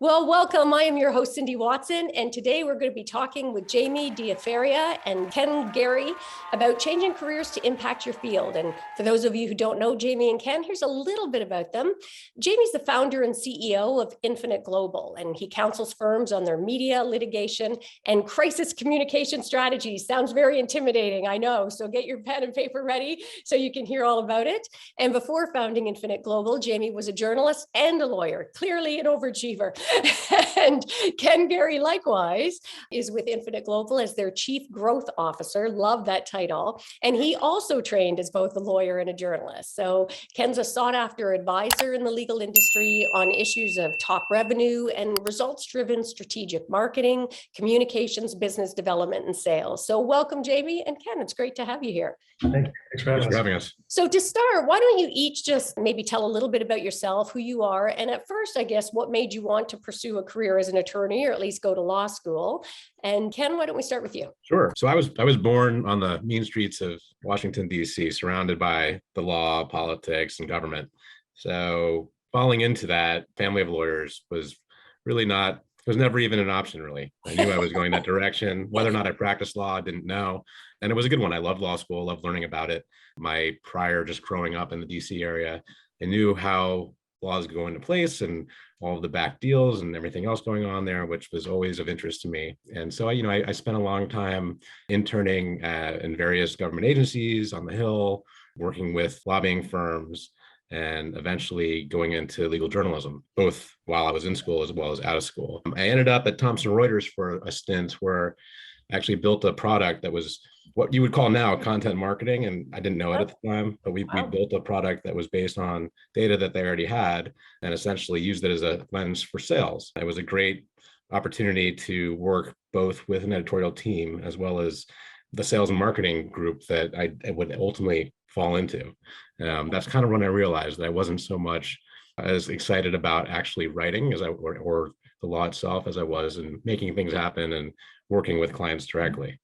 Well, welcome. I am your host, Cindy Watson, and today we're going to be talking with Jamie Diaferia and Ken Gary about changing careers to impact your field. And for those of you who don't know Jamie and Ken, here's a little bit about them. Jamie's the founder and CEO of Infinite Global, and he counsels firms on their media, litigation, and crisis communication strategies. Sounds very intimidating, I know. So get your pen and paper ready so you can hear all about it. And before founding Infinite Global, Jamie was a journalist and a lawyer, clearly an overachiever. And Ken Gary, likewise, is with Infinite Global as their Chief Growth Officer. Love that title. And he also trained as both a lawyer and a journalist. So Ken's a sought-after advisor in the legal industry on issues of top revenue and results-driven strategic marketing, communications, business development, and sales. So welcome, Jamie and Ken. It's great to have you here. Thank you. Thanks for having us. So to start, why don't you each just maybe tell a little bit about yourself, who you are, and at first, I guess, what made you want to pursue a career as an attorney or at least go to law school? And Ken, why don't we start with you? Sure. So I was born on the mean streets of Washington, D.C., surrounded by the law, politics, and government. So falling into that family of lawyers was never even an option, really. I knew I was going that direction. Whether or not I practiced law, I didn't know. And it was a good one. I loved law school, loved learning about it. My prior just growing up in the DC area, I knew how laws go into place and all of the back deals and everything else going on there, which was always of interest to me. And so, I spent a long time interning in various government agencies on the Hill, working with lobbying firms, and eventually going into legal journalism, both while I was in school as well as out of school. I ended up at Thomson Reuters for a stint where I actually built a product that was what you would call now content marketing. And I didn't know it at the time, but we built a product that was based on data that they already had and essentially used it as a lens for sales. It was a great opportunity to work both with an editorial team as well as the sales and marketing group that I would ultimately fall into. That's kind of when I realized that I wasn't so much as excited about actually writing as or the law itself as I was in making things happen and working with clients directly.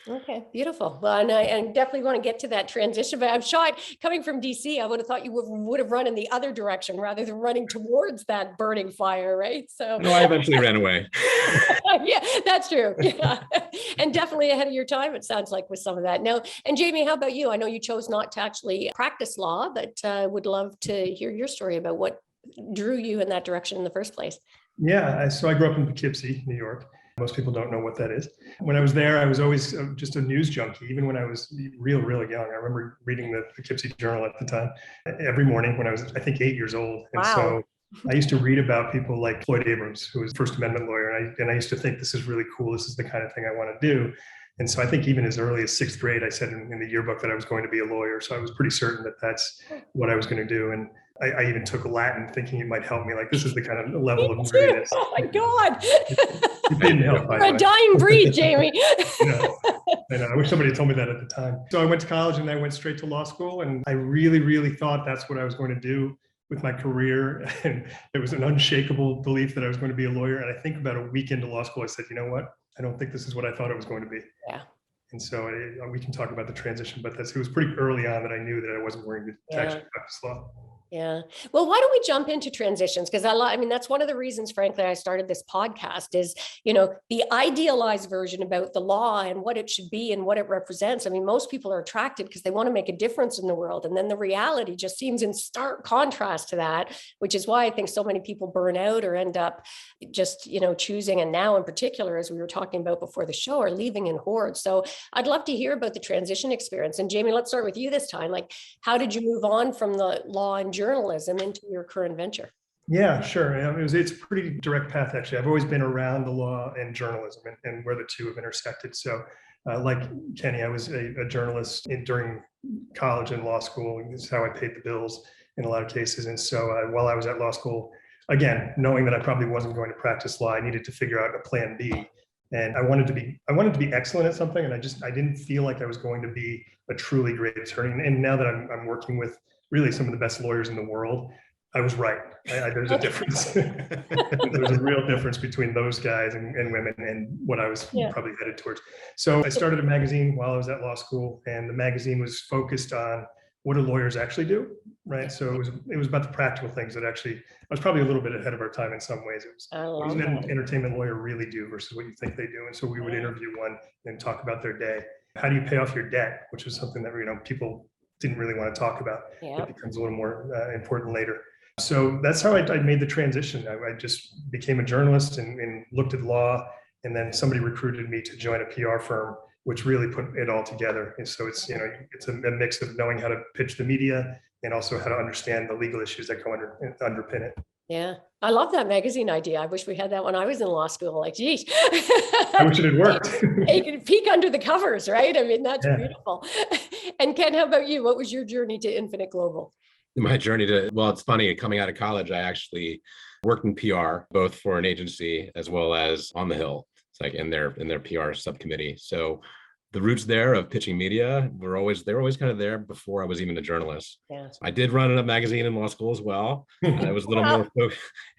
Okay, beautiful. Well, and I definitely want to get to that transition, but I'm shocked coming from DC, I would have thought you would have run in the other direction rather than running towards that burning fire, right? So no, I eventually ran away. Yeah, that's true. Yeah. And definitely ahead of your time, it sounds like, with some of that. Now, and Jamie, how about you? I know you chose not to actually practice law, but would love to hear your story about what drew you in that direction in the first place. Yeah, so I grew up in Poughkeepsie, New York. Most people don't know what that is. When I was there, I was always just a news junkie, even when I was really young. I remember reading the Poughkeepsie Journal at the time every morning when I was, I think, 8 years old. And wow. So I used to read about people like Floyd Abrams, who was a First Amendment lawyer. And I used to think, this is really cool. This is the kind of thing I want to do. And so I think even as early as sixth grade, I said in the yearbook that I was going to be a lawyer. So I was pretty certain that that's what I was going to do. And I even took Latin thinking it might help me. Like, this is the kind of level of nerdiness. Oh my God. It didn't help. You're a dying breed, Jamie. I wish somebody had told me that at the time. So I went to college and I went straight to law school. And I really thought that's what I was going to do with my career. And it was an unshakable belief that I was going to be a lawyer. And I think about a week into law school, I said, you know what? I don't think this is what I thought it was going to be. Yeah. And so we can talk about the transition, but it was pretty early on that I knew that I wasn't going to actually practice law. Yeah. Well, why don't we jump into transitions? Because that's one of the reasons, frankly, I started this podcast is, the idealized version about the law and what it should be and what it represents. I mean, most people are attracted because they want to make a difference in the world. And then the reality just seems in stark contrast to that, which is why I think so many people burn out or end up just, choosing. And now in particular, as we were talking about before the show, are leaving in hordes. So I'd love to hear about the transition experience. And Jamie, let's start with you this time. Like, how did you move on from the law and journalism into your current venture? Yeah, sure. It's a pretty direct path, actually. I've always been around the law and journalism and where the two have intersected. So like Kenny, I was a journalist during college and law school. This is how I paid the bills in a lot of cases. And so while I was at law school, again, knowing that I probably wasn't going to practice law, I needed to figure out a plan B. And I wanted to be excellent at something. And I didn't feel like I was going to be a truly great attorney. And now that I'm working with really some of the best lawyers in the world, I was right. There's a difference. There's a real difference between those guys and women and what I was probably headed towards. So I started a magazine while I was at law school, and the magazine was focused on what do lawyers actually do, right? So it was about the practical things that actually, I was probably a little bit ahead of our time in some ways. I What love does an that. entertainment lawyer really do versus what you think they do? And so we would interview one and talk about their day. How do you pay off your debt? Which was something that, people didn't really want to talk about. Yeah. It becomes a little more important later. So that's how I made the transition. I just became a journalist and looked at law. And then somebody recruited me to join a PR firm, which really put it all together. And so it's, it's a mix of knowing how to pitch the media and also how to understand the legal issues that go underpin it. Yeah. I love that magazine idea. I wish we had that when I was in law school. Like, geez. I wish it had worked. You can peek under the covers, right? I mean, that's Yeah. beautiful. And Ken, how about you? What was your journey to Infinite Global? My journey to, well, it's funny, coming out of college, I actually worked in PR, both for an agency as well as on the Hill. It's like in their PR subcommittee. So the roots there of pitching media they're always kind of there before I was even a journalist. Yeah. I did run a magazine in law school as well. It was a little more it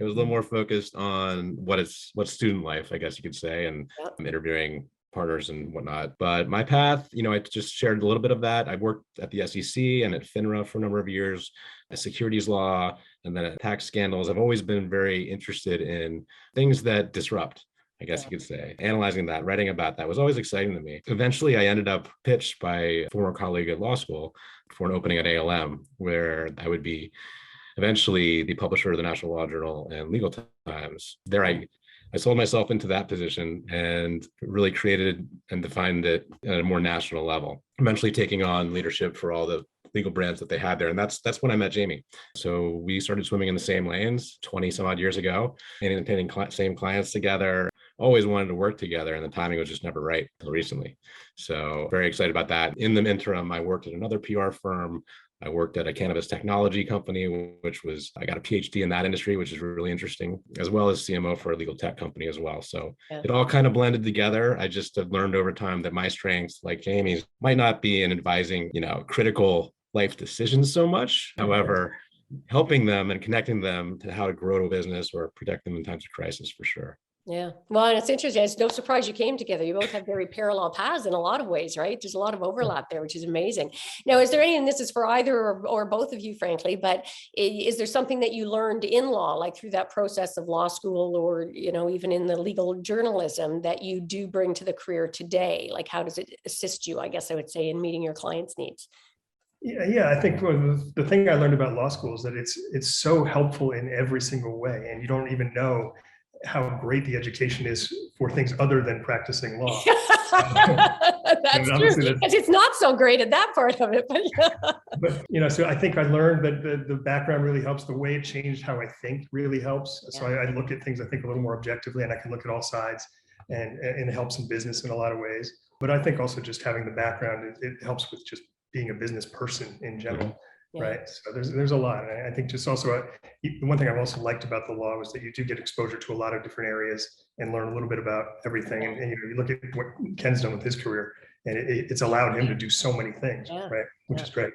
was a little more focused on what's student life, I guess you could say, and interviewing partners and whatnot. But my path, I just shared a little bit of that. I worked at the SEC and at FINRA for a number of years, at securities law, and then at tax scandals. I've always been very interested in things that disrupt, I guess you could say. Analyzing that, writing about that was always exciting to me. Eventually, I ended up pitched by a former colleague at law school for an opening at ALM, where I would be eventually the publisher of the National Law Journal and Legal Times. There I sold myself into that position and really created and defined it at a more national level, eventually taking on leadership for all the legal brands that they had there. And that's when I met Jamie. So we started swimming in the same lanes 20 some odd years ago, entertaining same clients together, always wanted to work together, and the timing was just never right until recently. So very excited about that. In the interim, I worked at another PR firm. I worked at a cannabis technology company, I got a PhD in that industry, which is really interesting, as well as CMO for a legal tech company as well. So it all kind of blended together. I just have learned over time that my strengths, like Jamie's, might not be in advising, critical life decisions so much. However, helping them and connecting them to how to grow a business or protect them in times of crisis, for sure. Yeah. Well, and it's interesting. It's no surprise you came together. You both have very parallel paths in a lot of ways, right? There's a lot of overlap there, which is amazing. Now, is there any, and this is for either or both of you, frankly, but is there something that you learned in law, like through that process of law school or, even in the legal journalism that you do bring to the career today? Like, how does it assist you, I guess I would say, in meeting your clients' needs? Yeah, I think the thing I learned about law school is that it's so helpful in every single way, and you don't even know how great the education is for things other than practicing law. That's true, because it's not so great at that part of it. But so I think I learned that the background really helps. The way it changed how I think really helps. So I look at things, I think, a little more objectively, and I can look at all sides, and it helps in business in a lot of ways. But I think also just having the background, it helps with just being a business person in general. Right. So there's a lot. And I think just also the one thing I've also liked about the law was that you do get exposure to a lot of different areas and learn a little bit about everything. And you look at what Ken's done with his career, and it's allowed him to do so many things, right? Which is great.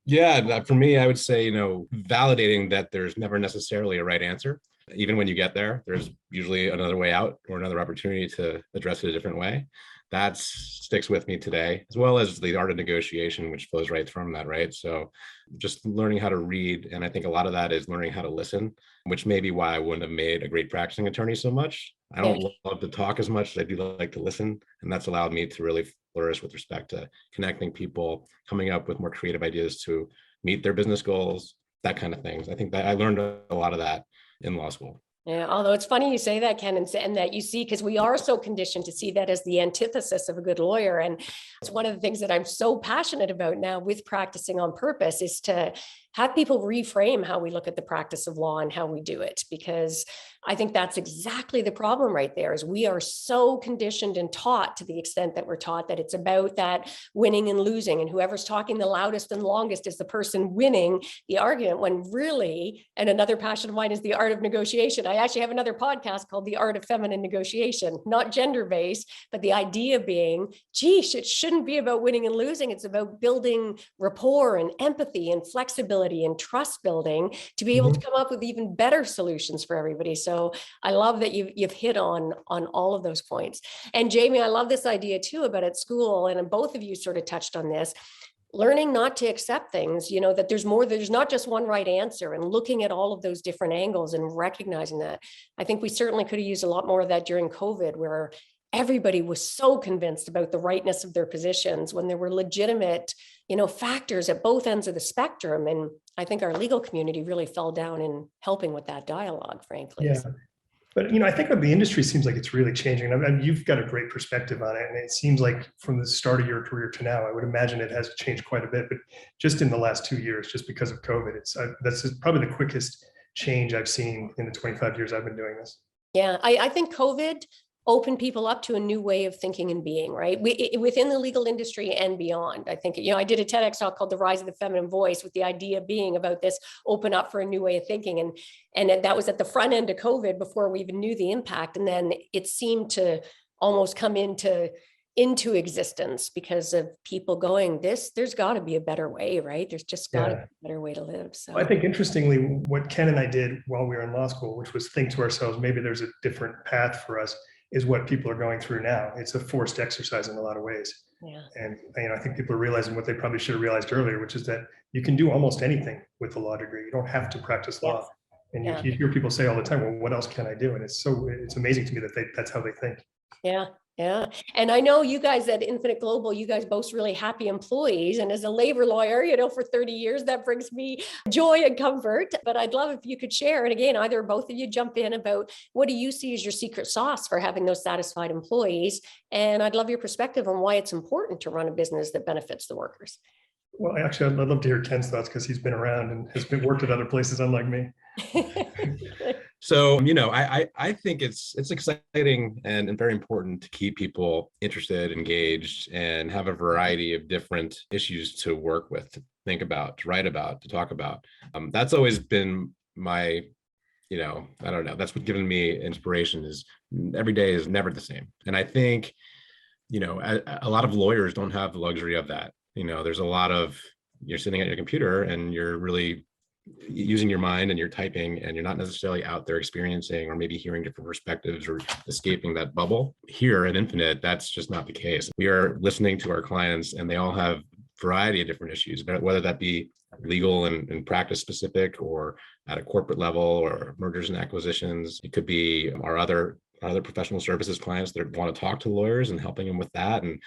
Yeah, for me, I would say, validating that there's never necessarily a right answer. Even when you get there, there's usually another way out or another opportunity to address it a different way. That sticks with me today, as well as the art of negotiation, which flows right from that, right? So just learning how to read. And I think a lot of that is learning how to listen, which may be why I wouldn't have made a great practicing attorney so much. I don't love to talk as much as I do like to listen. And that's allowed me to really flourish with respect to connecting people, coming up with more creative ideas to meet their business goals, that kind of things. I think that I learned a lot of that in law school. Yeah, although it's funny you say that, Ken, and that you see, because we are so conditioned to see that as the antithesis of a good lawyer. And it's one of the things that I'm so passionate about now with practicing on purpose is to have people reframe how we look at the practice of law and how we do it, because I think that's exactly the problem right there. Is we are so conditioned and taught, to the extent that we're taught, that it's about that winning and losing, and whoever's talking the loudest and longest is the person winning the argument, when really, and another passion of mine is the art of negotiation. I actually have another podcast called The Art of Feminine Negotiation, not gender-based, but the idea being, geez, it shouldn't be about winning and losing. It's about building rapport and empathy and flexibility and trust building to be able to come up with even better solutions for everybody. So I love that you've hit on all of those points. And Jamie, I love this idea too about at school, and both of you sort of touched on this. learning not to accept things, that there's not just one right answer, and looking at all of those different angles and recognizing that. I think we certainly could have used a lot more of that during COVID, where everybody was so convinced about the rightness of their positions when there were legitimate, factors at both ends of the spectrum. And I think our legal community really fell down in helping with that dialogue, frankly. Yeah. But, I think the industry seems like it's really changing. I mean, you've got a great perspective on it. And it seems like from the start of your career to now, I would imagine it has changed quite a bit. But just in the last 2 years, just because of COVID, that's probably the quickest change I've seen in the 25 years I've been doing this. Yeah, I think COVID opened people up to a new way of thinking and being, right? Within the legal industry and beyond. I think, I did a TEDx talk called The Rise of the Feminine Voice, with the idea being about this open up for a new way of thinking. And that was at the front end of COVID, before we even knew the impact. And then it seemed to almost come into existence because of people going, there's got to be a better way, right? There's just got to be a better way to live. So I think, interestingly, what Ken and I did while we were in law school, which was think to ourselves, maybe there's a different path for us, is what people are going through now. It's a forced exercise in a lot of ways. Yeah. And I think people are realizing what they probably should have realized earlier, which is that you can do almost anything with a law degree. You don't have to practice law. And you hear people say all the time, well, what else can I do? And it's amazing to me that that's how they think. Yeah. Yeah. And I know you guys at Infinite Global, you guys boast really happy employees. And as a labor lawyer, for 30 years, that brings me joy and comfort. But I'd love if you could share, and again, either or both of you jump in, about what do you see as your secret sauce for having those satisfied employees? And I'd love your perspective on why it's important to run a business that benefits the workers. Well, actually, I'd love to hear Ken's thoughts, because he's been around and has worked at other places, unlike me. So, I think it's exciting and very important to keep people interested, engaged, and have a variety of different issues to work with, to think about, to write about, to talk about. That's always been my, I don't know, that's what given me inspiration, is every day is never the same. And I think, a lot of lawyers don't have the luxury of that. There's a lot of, you're sitting at your computer and you're really using your mind and you're typing, and you're not necessarily out there experiencing or maybe hearing different perspectives or escaping that bubble. Here at Infinite, that's just not the case. We are listening to our clients, and they all have a variety of different issues, whether that be legal and practice specific, or at a corporate level, or mergers and acquisitions. It could be our other professional services clients that want to talk to lawyers and helping them with that. And,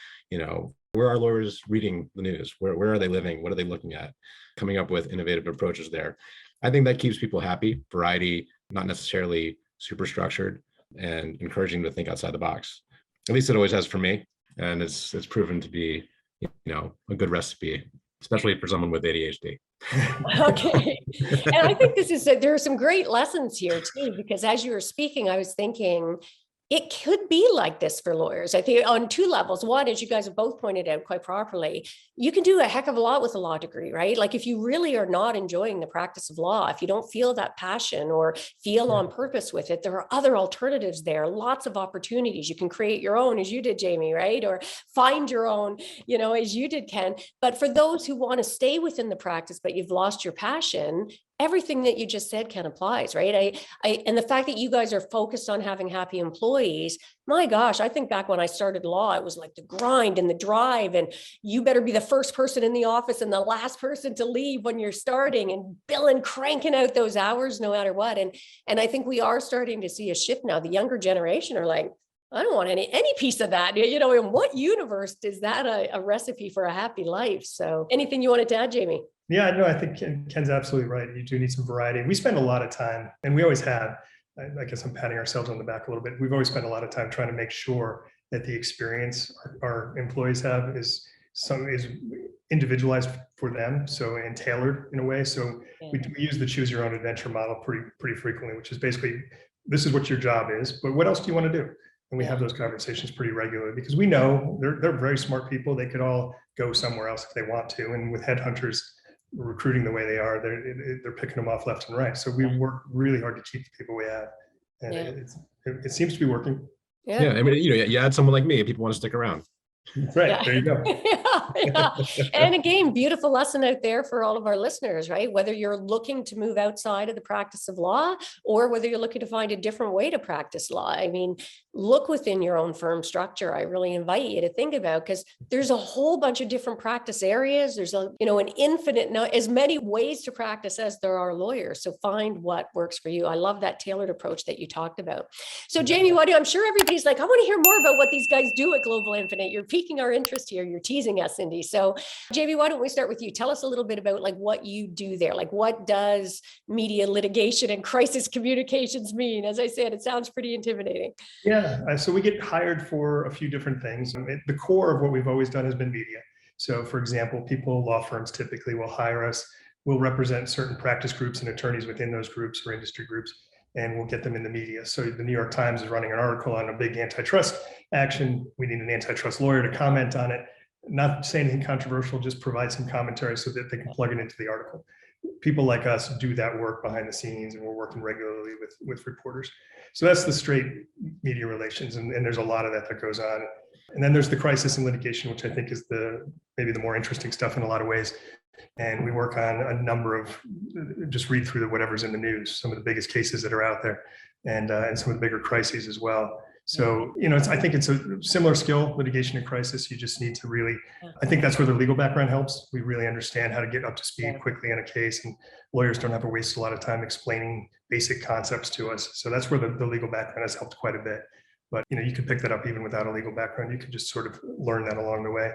where are lawyers reading the news? Where are they living? What are they looking at? Coming up with innovative approaches there. I think that keeps people happy. Variety, not necessarily super structured, and encouraging to think outside the box. At least it always has for me. And it's proven to be, a good recipe, especially for someone with ADHD. Okay. And I think there are some great lessons here too, because as you were speaking, I was thinking, it could be like this for lawyers. I think on two levels. One, as you guys have both pointed out quite properly, you can do a heck of a lot with a law degree, right? Like if you really are not enjoying the practice of law, if you don't feel that passion or feel on purpose with it, there are other alternatives there, lots of opportunities. You can create your own, as you did, Jamie, right? Or find your own, as you did, Ken. But for those who want to stay within the practice, but you've lost your passion, everything that you just said can applies, right? And the fact that you guys are focused on having happy employees, my gosh, I think back when I started law, it was like the grind and the drive, and you better be the first person in the office and the last person to leave when you're starting, and billing, cranking out those hours no matter what. And I think we are starting to see a shift now. The younger generation are like, I don't want any piece of that. In what universe is that a recipe for a happy life? So anything you wanted to add, Jamie? Yeah, no, I think Ken's absolutely right. You do need some variety. We spend a lot of time, and we always have, I guess I'm patting ourselves on the back a little bit. We've always spent a lot of time trying to make sure that the experience our employees have is individualized for them, and tailored in a way. So we use the choose your own adventure model pretty frequently, which is basically, this is what your job is, but what else do you want to do? And we have those conversations pretty regularly, because we know they're very smart people. They could all go somewhere else if they want to. And with headhunters recruiting the way they are, they're picking them off left and right. So we work really hard to keep the people we have, and it seems to be working. Yeah, I mean, you add someone like me, people want to stick around. Right, there you go. Yeah. And again, beautiful lesson out there for all of our listeners, right? Whether you're looking to move outside of the practice of law or whether you're looking to find a different way to practice law. I mean, look within your own firm structure. I really invite you to think about, because there's a whole bunch of different practice areas. There's an infinite, as many ways to practice as there are lawyers. So find what works for you. I love that tailored approach that you talked about. So Jamie, I'm sure everybody's like, I want to hear more about what these guys do at Global Infinite. You're piquing our interest here. You're teasing us, Cindy. So Jamie, why don't we start with you? Tell us a little bit about like what you do there. Like, what does media litigation and crisis communications mean? As I said, it sounds pretty intimidating. Yeah, so we get hired for a few different things. The core of what we've always done has been media. So for example, law firms typically will hire us. We'll represent certain practice groups and attorneys within those groups or industry groups, and we'll get them in the media. So the New York Times is running an article on a big antitrust action. We need an antitrust lawyer to comment on it. Not say anything controversial, just provide some commentary so that they can plug it into the article. People like us do that work behind the scenes, and we're working regularly with reporters. So that's the straight media relations, and there's a lot of that goes on. And then there's the crisis and litigation, which I think is maybe the more interesting stuff in a lot of ways. And we work on a number of, just read through whatever's in the news, some of the biggest cases that are out there, and some of the bigger crises as well. So, I think it's a similar skill, litigation and crisis. You just need to really, I think that's where the legal background helps. We really understand how to get up to speed quickly in a case, and lawyers don't have to waste a lot of time explaining basic concepts to us. So that's where the legal background has helped quite a bit. But, you could pick that up even without a legal background. You could just sort of learn that along the way.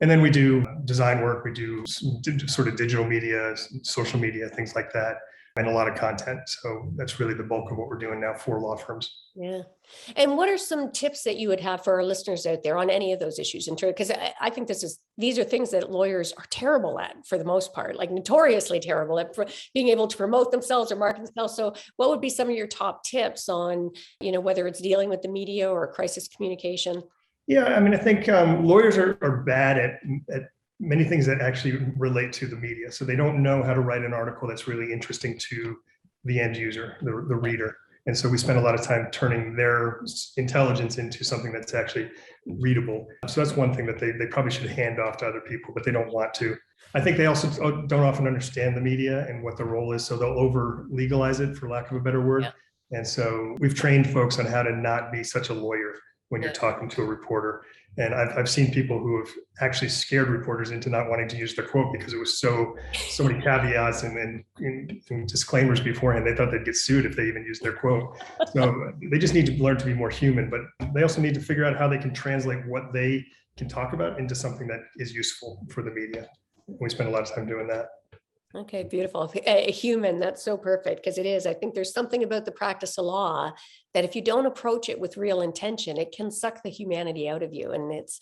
And then we do design work. We do sort of digital media, social media, things like that, and a lot of content. So that's really the bulk of what we're doing now for law firms. Yeah. And what are some tips that you would have for our listeners out there on any of those issues? Because I think these are things that lawyers are terrible at for the most part, like notoriously terrible at being able to promote themselves or market themselves. So what would be some of your top tips on, whether it's dealing with the media or crisis communication? Yeah, I mean, I think lawyers are bad at many things that actually relate to the media. So they don't know how to write an article that's really interesting to the end user, the reader. And so we spend a lot of time turning their intelligence into something that's actually readable. So that's one thing that they probably should hand off to other people, but they don't want to. I think they also don't often understand the media and what the role is. So they'll over legalize it, for lack of a better word. Yeah. And so we've trained folks on how to not be such a lawyer when you're talking to a reporter. And I've seen people who have actually scared reporters into not wanting to use their quote because it was so many caveats and disclaimers beforehand. They thought they'd get sued if they even used their quote. So they just need to learn to be more human, but they also need to figure out how they can translate what they can talk about into something that is useful for the media. We spend a lot of time doing that. Okay, beautiful. A human, that's so perfect, because it is. I think there's something about the practice of law that if you don't approach it with real intention, it can suck the humanity out of you. And it's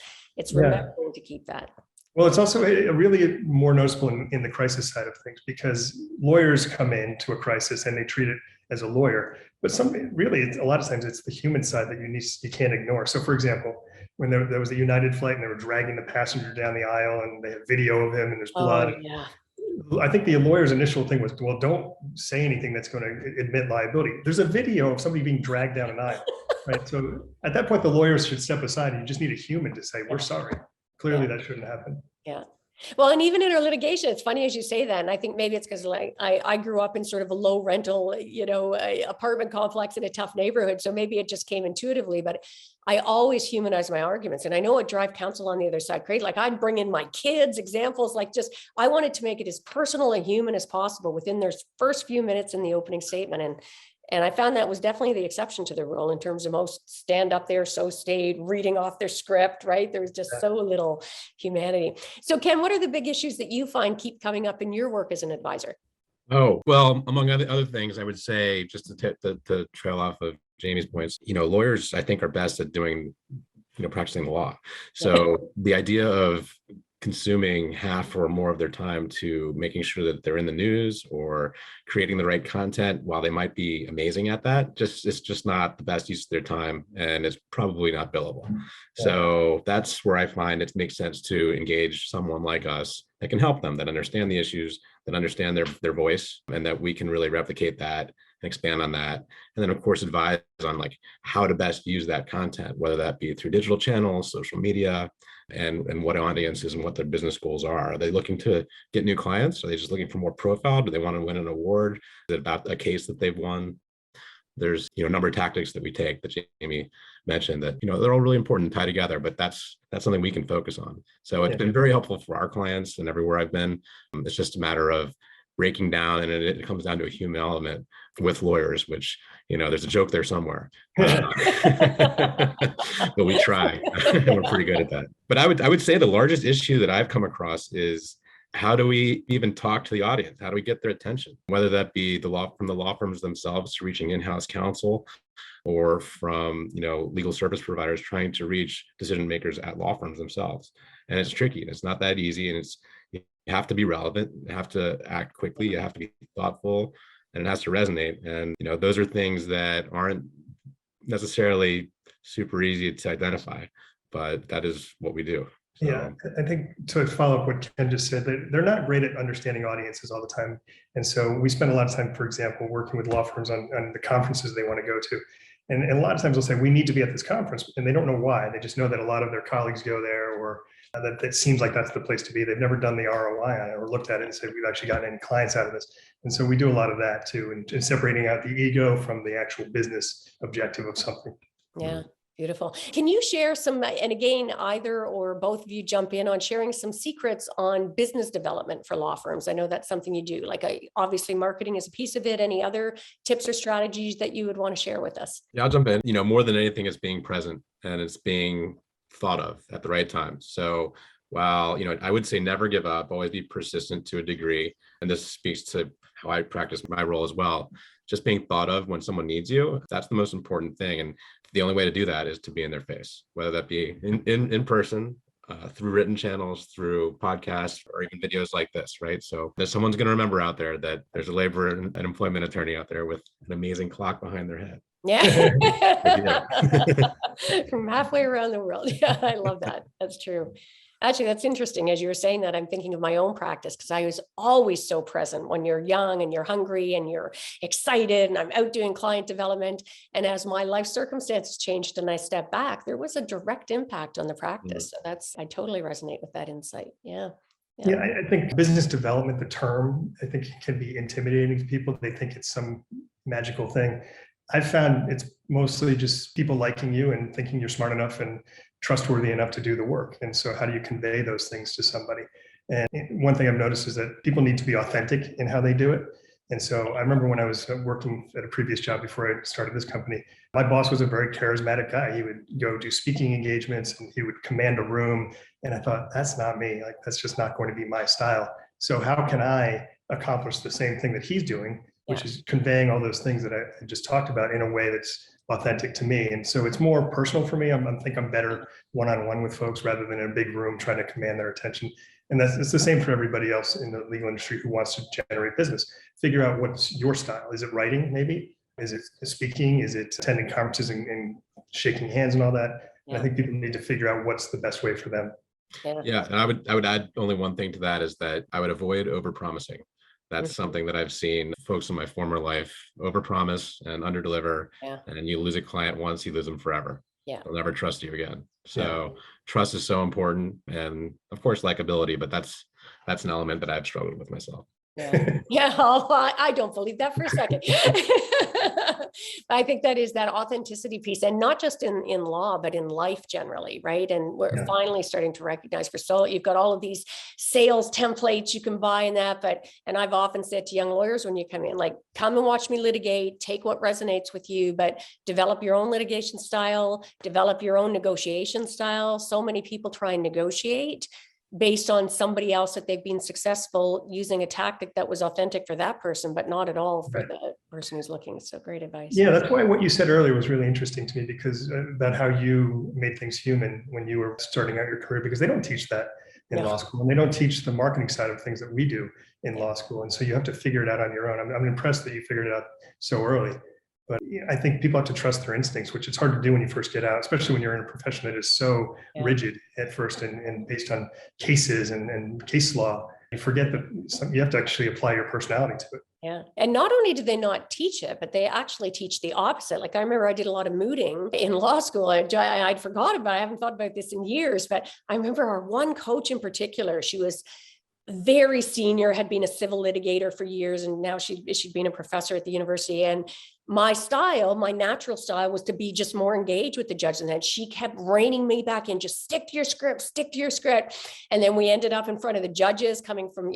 remembering to keep that. Well, it's also really more noticeable in the crisis side of things, because lawyers come into a crisis and they treat it as a lawyer. But a lot of times it's the human side that you can't ignore. So for example, when there was a United flight and they were dragging the passenger down the aisle and they had video of him and there's blood. Oh, yeah. I think the lawyer's initial thing was, well, don't say anything that's going to admit liability. There's a video of somebody being dragged down an aisle, right? So at that point, the lawyers should step aside, and you just need a human to say, we're sorry. Clearly, that shouldn't happen. Yeah. Well, and even in our litigation, it's funny as you say that. And I think maybe it's because I grew up in sort of a low rental, apartment complex in a tough neighborhood. So maybe it just came intuitively, but I always humanize my arguments. And I know it drive counsel on the other side great. Like I'd bring in my kids, examples, I wanted to make it as personal and human as possible within their first few minutes in the opening statement. And I found that was definitely the exception to the rule in terms of most stand up there, so stayed reading off their script, right? There was just so little humanity. So Ken, what are the big issues that you find keep coming up in your work as an advisor? Oh, well, among other things, I would say, just to trail off of Jamie's points, lawyers, I think, are best at doing, practicing the law. So the idea of consuming half or more of their time to making sure that they're in the news or creating the right content, while they might be amazing at that, it's just not the best use of their time, and it's probably not billable. So that's where I find it makes sense to engage someone like us that can help them, that understand the issues, that understand their voice, and that we can really replicate that and expand on that. And then of course, advise on like how to best use that content, whether that be through digital channels, social media, and what audiences and what their business goals are. Are they looking to get new clients? Are they just looking for more profile? Do they want to win an award? Is it about a case that they've won? There's, a number of tactics that we take that Jamie mentioned that, they're all really important to tie together, but that's something we can focus on. So it's been very helpful for our clients and everywhere I've been. It's just a matter of breaking down, and it comes down to a human element with lawyers, which, there's a joke there somewhere. But we try. We're pretty good at that. But I would say the largest issue that I've come across is, how do we even talk to the audience? How do we get their attention? Whether that be from the law firms themselves reaching in-house counsel, or from legal service providers trying to reach decision makers at law firms themselves. And it's tricky, and it's not that easy, and you have to be relevant, you have to act quickly, you have to be thoughtful, and it has to resonate. And those are things that aren't necessarily super easy to identify, but that is what we do. So. Yeah, I think to follow up what Ken just said, they're not great at understanding audiences all the time. And so we spend a lot of time, for example, working with law firms on the conferences they want to go to. And a lot of times they'll say, we need to be at this conference, and they don't know why. They just know that a lot of their colleagues go there, or that it seems like that's the place to be. They've never done the ROI on it or looked at it and said, we've actually gotten any clients out of this. And so we do a lot of that too, and separating out the ego from the actual business objective of something. Yeah. Beautiful. Can you share some, and again, either or both of you jump in on sharing some secrets on business development for law firms? I know that's something you do. Obviously marketing is a piece of it. Any other tips or strategies that you would want to share with us? Yeah, I'll jump in. More than anything, it's being present, and it's being thought of at the right time. So while, I would say never give up, always be persistent to a degree. And this speaks to how I practice my role as well. Just being thought of when someone needs you, that's the most important thing. And the only way to do that is to be in their face, whether that be in person, through written channels, through podcasts, or even videos like this, right? So there's someone's going to remember out there that there's a labor and employment attorney out there with an amazing clock behind their head. Yeah. From halfway around the world. Yeah, I love that. That's true. Actually, that's interesting. As you were saying that, I'm thinking of my own practice, because I was always so present when you're young and you're hungry and you're excited, and I'm out doing client development. And as my life circumstances changed and I stepped back, there was a direct impact on the practice. So I totally resonate with that insight. Yeah. Yeah, I think business development, the term, I think it can be intimidating to people. They think it's some magical thing. I've found it's mostly just people liking you and thinking you're smart enough and trustworthy enough to do the work. And so how do you convey those things to somebody? And one thing I've noticed is that people need to be authentic in how they do it. And so I remember when I was working at a previous job before I started this company, my boss was a very charismatic guy. He would go do speaking engagements and he would command a room. And I thought, that's not me. That's just not going to be my style. So how can I accomplish the same thing that he's doing, which is conveying all those things that I just talked about in a way that's authentic to me? And so it's more personal for me. I think I'm better one-on-one with folks rather than in a big room trying to command their attention. And it's the same for everybody else in the legal industry who wants to generate business. Figure out what's your style. Is it writing, maybe? Is it speaking? Is it attending conferences and shaking hands and all that? Yeah. I think people need to figure out what's the best way for them. Yeah, and I would add only one thing to that, is that I would avoid overpromising. That's something that I've seen folks in my former life overpromise and underdeliver. Yeah. And you lose a client once, you lose them forever. Yeah. They'll never trust you again. So trust is so important, and of course likability, but that's an element that I've struggled with myself. Yeah, I don't believe that for a second. I think that is that authenticity piece, and not just in law, but in life generally, right? And we're finally starting to recognize, you've got all of these sales templates you can buy in that, and I've often said to young lawyers when you come in, come and watch me litigate, take what resonates with you, but develop your own litigation style, develop your own negotiation style. So many people try and negotiate based on somebody else that they've been successful using a tactic that was authentic for that person, but not at all for the person who's looking. So great advice. Yeah, that's why what you said earlier was really interesting to me, because about how you made things human when you were starting out your career, because they don't teach that in law school, and they don't teach the marketing side of things that we do in law school. And so you have to figure it out on your own. I'm impressed that you figured it out so early. But I think people have to trust their instincts, which it's hard to do when you first get out, especially when you're in a profession that is so rigid at first and based on cases and case law. You forget that you have to actually apply your personality to it. Yeah. And not only do they not teach it, but they actually teach the opposite. Like I remember I did a lot of mooting in law school. I'd forgot about it. I haven't thought about this in years, but I remember our one coach in particular, she was very senior, had been a civil litigator for years, and now she'd been a professor at the university. And my natural style was to be just more engaged with the judge. And then she kept reining me back in, just stick to your script, stick to your script. And then we ended up in front of the judges coming from,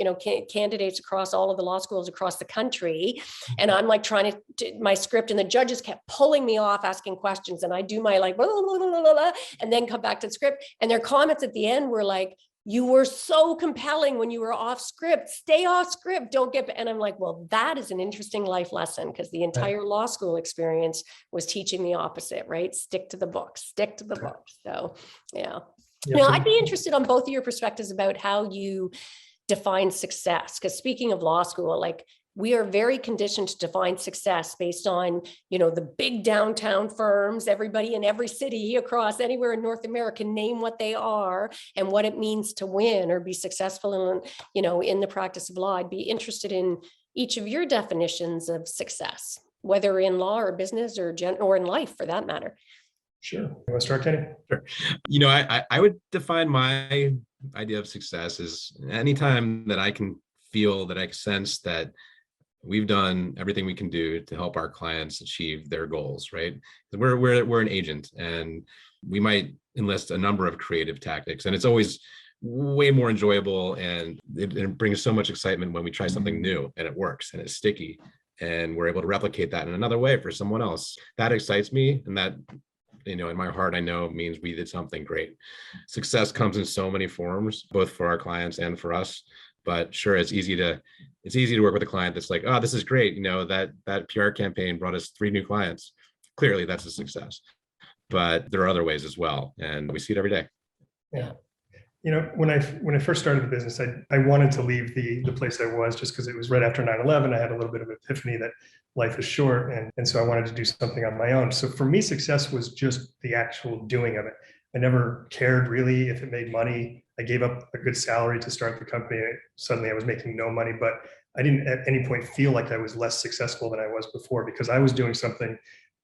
candidates across all of the law schools across the country. And I'm like trying to my script, and the judges kept pulling me off, asking questions. And I do my like, blah, blah, blah, blah, blah, and then come back to the script. And their comments at the end were like, you were so compelling when you were off script. Stay off script. Don't get. And I'm like, well, that is an interesting life lesson, because the entire law school experience was teaching the opposite, right? Stick to the book, stick to the book. So, yeah. Now, I'd be interested on both of your perspectives about how you define success. Because speaking of law school, like we are very conditioned to define success based on, the big downtown firms, everybody in every city across anywhere in North America, name what they are and what it means to win or be successful in the practice of law. I'd be interested in each of your definitions of success, whether in law or business or in life for that matter. Sure. You want to start, Kenny? Sure. I would define my idea of success as anytime that I can feel that I sense that we've done everything we can do to help our clients achieve their goals, right? We're an agent, and we might enlist a number of creative tactics, and it's always way more enjoyable, and it brings so much excitement when we try something new and it works and it's sticky, and we're able to replicate that in another way for someone else. That excites me, and that, in my heart, I know means we did something great. Success comes in so many forms, both for our clients and for us. But sure, it's easy to work with a client that's like, oh, this is great. That PR campaign brought us 3 new clients. Clearly, that's a success. But there are other ways as well, and we see it every day. Yeah. When I first started the business, I wanted to leave the place I was, just because it was right after 9/11. I had a little bit of epiphany that life is short, and so I wanted to do something on my own. So for me, success was just the actual doing of it. I never cared really if it made money. I gave up a good salary to start the company. Suddenly I was making no money, but I didn't at any point feel like I was less successful than I was before, because I was doing something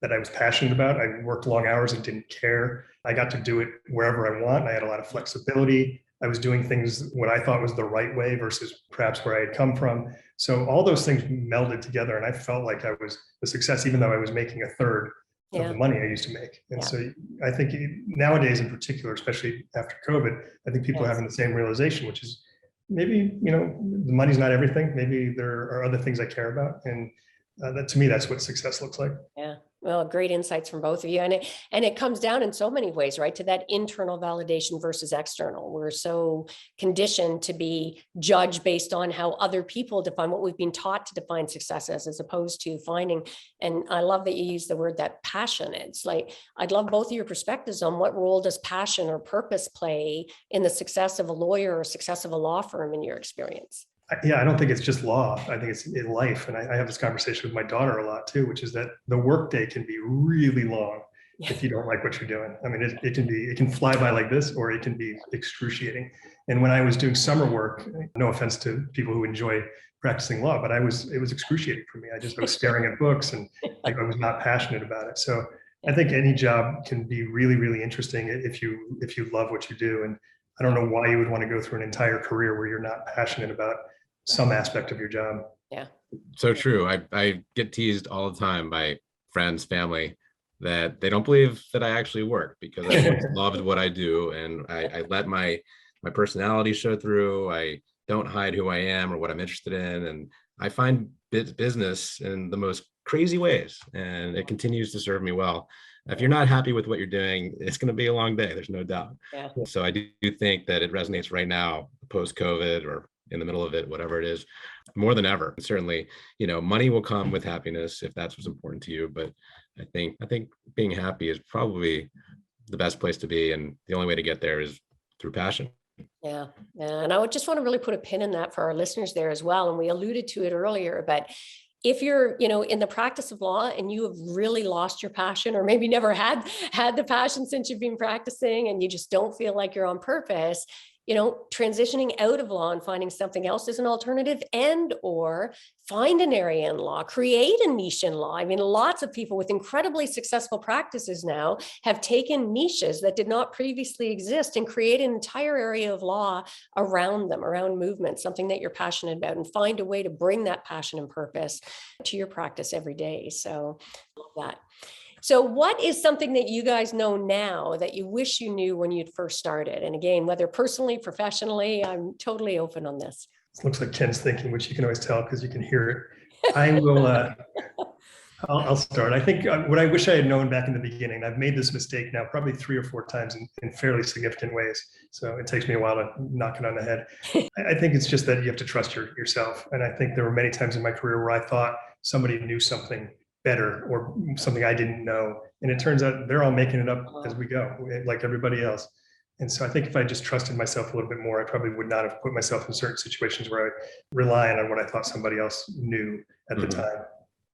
that I was passionate about. I worked long hours and didn't care. I got to do it wherever I want. I had a lot of flexibility. I was doing things what I thought was the right way versus perhaps where I had come from. So all those things melded together, and I felt like I was a success, even though I was making a third of the money I used to make. And so I think nowadays in particular, especially after COVID, I think people are having the same realization, which is maybe, the money's not everything. Maybe there are other things I care about. And that, to me, that's what success looks like. Yeah. Well, great insights from both of you. And it comes down in so many ways, right, to that internal validation versus external. We're so conditioned to be judged based on how other people define what we've been taught to define success as opposed to finding. And I love that you use the word that passion. It's like, I'd love both of your perspectives on what role does passion or purpose play in the success of a lawyer or success of a law firm in your experience? Yeah, I don't think it's just law. I think it's in life. And I have this conversation with my daughter a lot too, which is that the workday can be really long if you don't like what you're doing. I mean, it can fly by like this, or it can be excruciating. And when I was doing summer work, no offense to people who enjoy practicing law, but it was excruciating for me. I was staring at books, and I was not passionate about it. So I think any job can be really, really interesting if you love what you do. And I don't know why you would want to go through an entire career where you're not passionate about some aspect of your job. Yeah. So true. I get teased all the time by friends, family, that they don't believe that I actually work, because I loved what I do, and I let my personality show through. I don't hide who I am or what I'm interested in, and I find business in the most crazy ways, and it continues to serve me well. If you're not happy with what you're doing, it's going to be a long day. There's no doubt. Yeah. So I do think that it resonates right now, post-COVID or in the middle of it, whatever it is, more than ever. Certainly, money will come with happiness if that's what's important to you. But I think being happy is probably the best place to be. And the only way to get there is through passion. Yeah. And I would just want to really put a pin in that for our listeners there as well. And we alluded to it earlier, but if you're, in the practice of law and you have really lost your passion, or maybe never had the passion since you've been practicing and you just don't feel like you're on purpose, transitioning out of law and finding something else is an alternative, and or find an area in law, create a niche in law. I mean, lots of people with incredibly successful practices now have taken niches that did not previously exist and create an entire area of law around them, around movement, something that you're passionate about, and find a way to bring that passion and purpose to your practice every day. So I love that. So what is something that you guys know now that you wish you knew when you'd first started? And again, whether personally, professionally, I'm totally open on this. It looks like Ken's thinking, which you can always tell because you can hear it. I will, I'll start. I think what I wish I had known back in the beginning, I've made this mistake now probably 3 or 4 times in fairly significant ways. So it takes me a while to knock it on the head. I think it's just that you have to trust yourself. And I think there were many times in my career where I thought somebody knew something better or something I didn't know. And it turns out they're all making it up as we go, like everybody else. And so I think if I just trusted myself a little bit more, I probably would not have put myself in certain situations where I rely on what I thought somebody else knew at the time.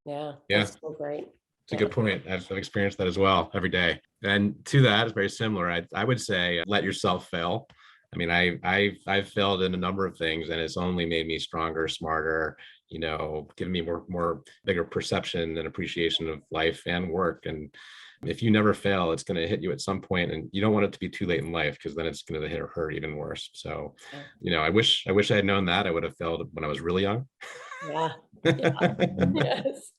Yeah. Yeah. That's so great. It's a good point. I've experienced that as well every day. And to that, it's very similar. I would say let yourself fail. I mean, I've failed in a number of things, and it's only made me stronger, smarter, given me more bigger perception and appreciation of life and work. And if you never fail, it's going to hit you at some point, and you don't want it to be too late in life, because then it's going to hit or hurt even worse. So, I wish I had known that. I would have failed when I was really young. Yeah. Yes.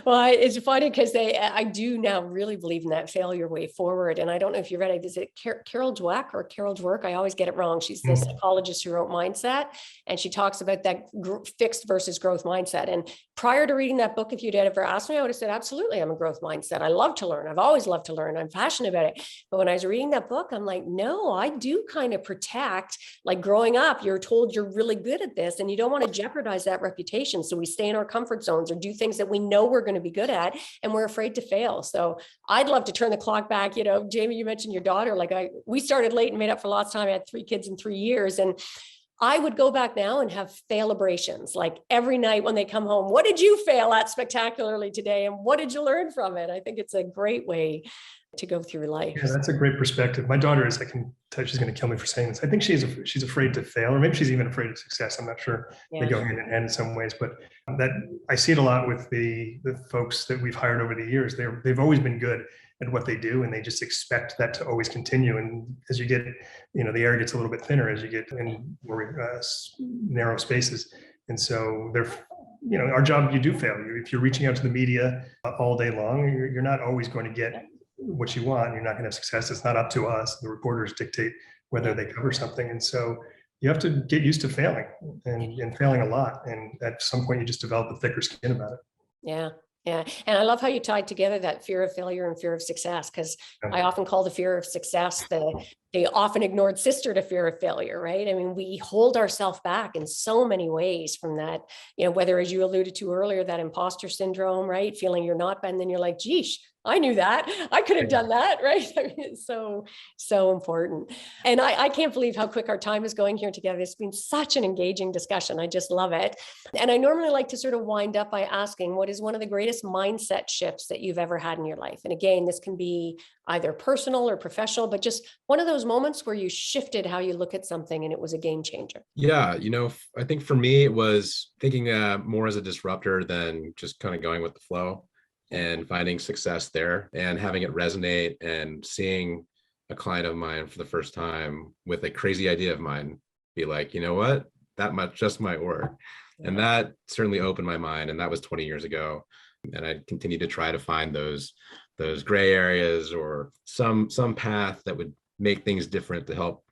Well, it's funny because I do now really believe in that failure way forward. And I don't know if you read it. Is it Carol Dweck or Carol Dweck? I always get it wrong. She's the psychologist who wrote Mindset, and she talks about that fixed versus growth mindset. And prior to reading that book, if you'd ever asked me, I would have said, absolutely, I'm a growth mindset. I love to learn. I've always loved to learn. I'm passionate about it. But when I was reading that book, I'm like, no, I do kind of protect, like growing up, you're told you're really good at this and you don't want to jeopardize that reputation. So we stay in our comfort zones or do things that we know we're going to be good at, and we're afraid to fail. So I'd love to turn the clock back. Jamie, you mentioned your daughter. We started late and made up for lost time. I had 3 kids in 3 years, and I would go back now and have fail-abrations, like every night when they come home. What did you fail at spectacularly today? And what did you learn from it? I think it's a great way to go through life. Yeah, that's a great perspective. My daughter is, I can tell she's going to kill me for saying this. I think she's afraid to fail, or maybe she's even afraid of success. I'm not sure. Yeah. They go hand in hand in some ways, but that I see it a lot with the folks that we've hired over the years. They've always been good at what they do, and they just expect that to always continue. And as you get, the air gets a little bit thinner as you get in more narrow spaces. And so our job, you do fail. If you're reaching out to the media all day long, you're not always going to get what you want. You're not going to have success. It's not up to us. The reporters dictate whether they cover something. And so you have to get used to failing and failing a lot. And at some point you just develop a thicker skin about it. Yeah. Yeah. And I love how you tied together that fear of failure and fear of success, because I often call the fear of success the often ignored sister to fear of failure, right? I mean, we hold ourselves back in so many ways from that, whether, as you alluded to earlier, that imposter syndrome, right? Feeling you're not, and then you're like, geesh, I knew that. I could have done that, right? I mean, it's so important. And I can't believe how quick our time is going here together. It's been such an engaging discussion. I just love it. And I normally like to sort of wind up by asking, what is one of the greatest mindset shifts that you've ever had in your life? And again, this can be either personal or professional, but just one of those moments where you shifted how you look at something and it was a game changer. Yeah. I think for me, it was thinking more as a disruptor than just kind of going with the flow, and finding success there and having it resonate, and seeing a client of mine for the first time with a crazy idea of mine be like, you know what, that just might work. And that certainly opened my mind. And that was 20 years ago. And I continue to try to find those gray areas or some path that would make things different to help,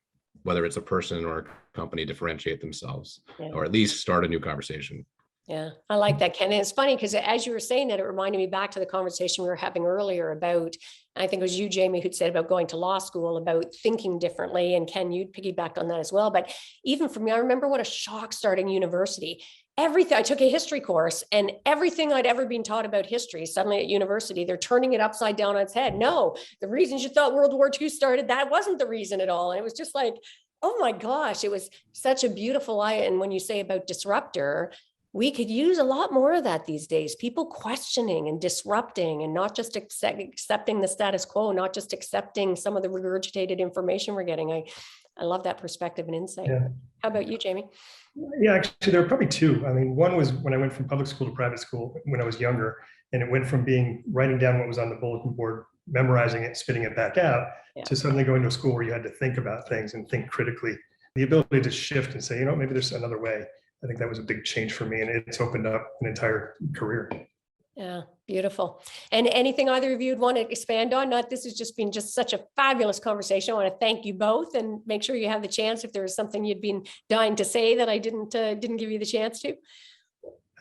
whether it's a person or a company, differentiate themselves, or at least start a new conversation. Yeah, I like that, Ken. And it's funny because as you were saying that, it reminded me back to the conversation we were having earlier about, I think it was you, Jamie, who'd said about going to law school, about thinking differently. And Ken, you'd piggybacked on that as well. But even for me, I remember what a shock starting university. Everything, I took a history course, and everything I'd ever been taught about history, suddenly at university, they're turning it upside down on its head. No, the reasons you thought World War II started, that wasn't the reason at all. And it was just like, oh my gosh, it was such a beautiful eye. And when you say about disruptor, we could use a lot more of that these days. People questioning and disrupting and not just accepting the status quo, not just accepting some of the regurgitated information we're getting. I love that perspective and insight. Yeah. How about you, Jamie? Yeah, actually, there were probably two. I mean, one was when I went from public school to private school when I was younger, and it went from writing down what was on the bulletin board, memorizing it, spitting it back out, to suddenly going to a school where you had to think about things and think critically. The ability to shift and say, maybe there's another way. I think that was a big change for me, and it's opened up an entire career. Yeah, beautiful. And anything either of you would want to expand on? This has just been such a fabulous conversation. I want to thank you both, and make sure you have the chance if there was something you'd been dying to say that I didn't give you the chance to.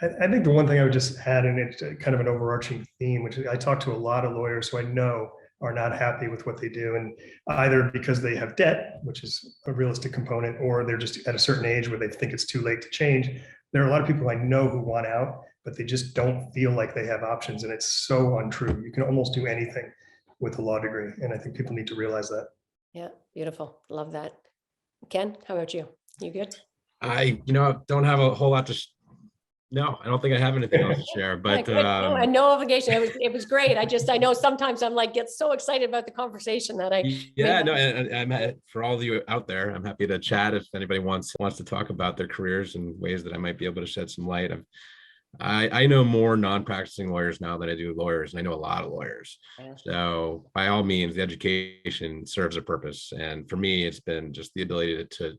I think the one thing I would just add, and it's kind of an overarching theme, which I talk to a lot of lawyers who I know are not happy with what they do, and either because they have debt, which is a realistic component, or they're just at a certain age where they think it's too late to change. There are a lot of people I know who want out, but they just don't feel like they have options, and it's so untrue. You can almost do anything with a law degree, and I think people need to realize that. Yeah, beautiful. Love that. Ken, how about you? You good? I don't have a whole lot to no, I don't think I have anything else to share, but no obligation. It was great. I know sometimes I'm get so excited about the conversation that I'm for all of you out there, I'm happy to chat if anybody wants to talk about their careers and ways that I might be able to shed some light. I know more non-practicing lawyers now than I do lawyers, and I know a lot of lawyers. Yeah. So by all means, the education serves a purpose. And for me, it's been just the ability to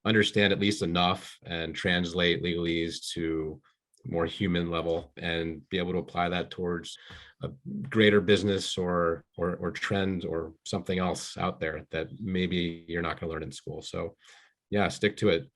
understand at least enough and translate legalese to more human level and be able to apply that towards a greater business or trend or something else out there that maybe you're not going to learn in school. So yeah, stick to it.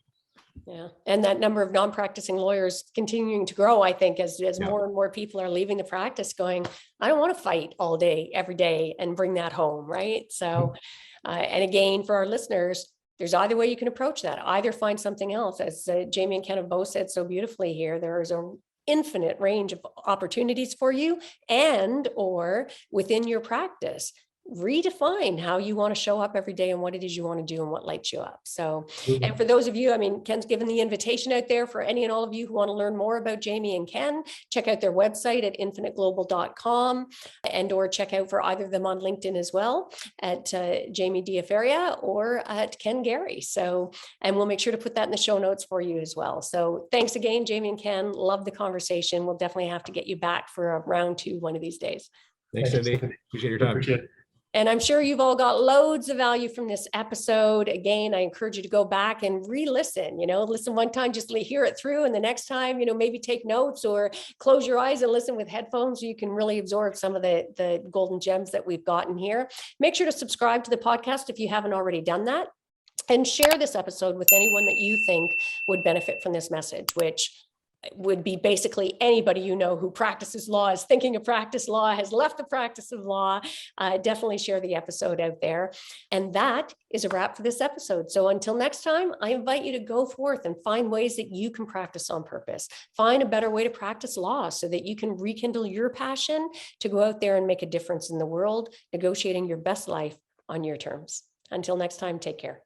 Yeah. And that number of non-practicing lawyers continuing to grow, I think, as more and more people are leaving the practice going, I don't want to fight all day, every day and bring that home. Right. So, and again, for our listeners, there's either way you can approach that. Either find something else, as Jamie and Ken have both said so beautifully here. There is an infinite range of opportunities for you, and or within your practice, redefine how you want to show up every day and what it is you want to do and what lights you up. So, and for those of you, Ken's given the invitation out there for any and all of you who want to learn more about Jamie and Ken, check out their website at infiniteglobal.com and or check out for either of them on LinkedIn as well at Jamie Diaferia or at Ken Gary. So, and we'll make sure to put that in the show notes for you as well. So thanks again, Jamie and Ken. Love the conversation. We'll definitely have to get you back for a round 2 one of these days. Thanks, Cindy. Appreciate your time. Appreciate it. And I'm sure you've all got loads of value from this episode. Again, I encourage you to go back and re-listen, listen one time, just hear it through. And the next time, maybe take notes or close your eyes and listen with headphones so you can really absorb some of the golden gems that we've gotten here. Make sure to subscribe to the podcast if you haven't already done that. And share this episode with anyone that you think would benefit from this message, which would be basically anybody who practices law, is thinking of practice law, has left the practice of law. Definitely share the episode out there. And that is a wrap for this episode. So until next time, I invite you to go forth and find ways that you can practice on purpose. Find a better way to practice law so that you can rekindle your passion to go out there and make a difference in the world, negotiating your best life on your terms. Until next time, take care.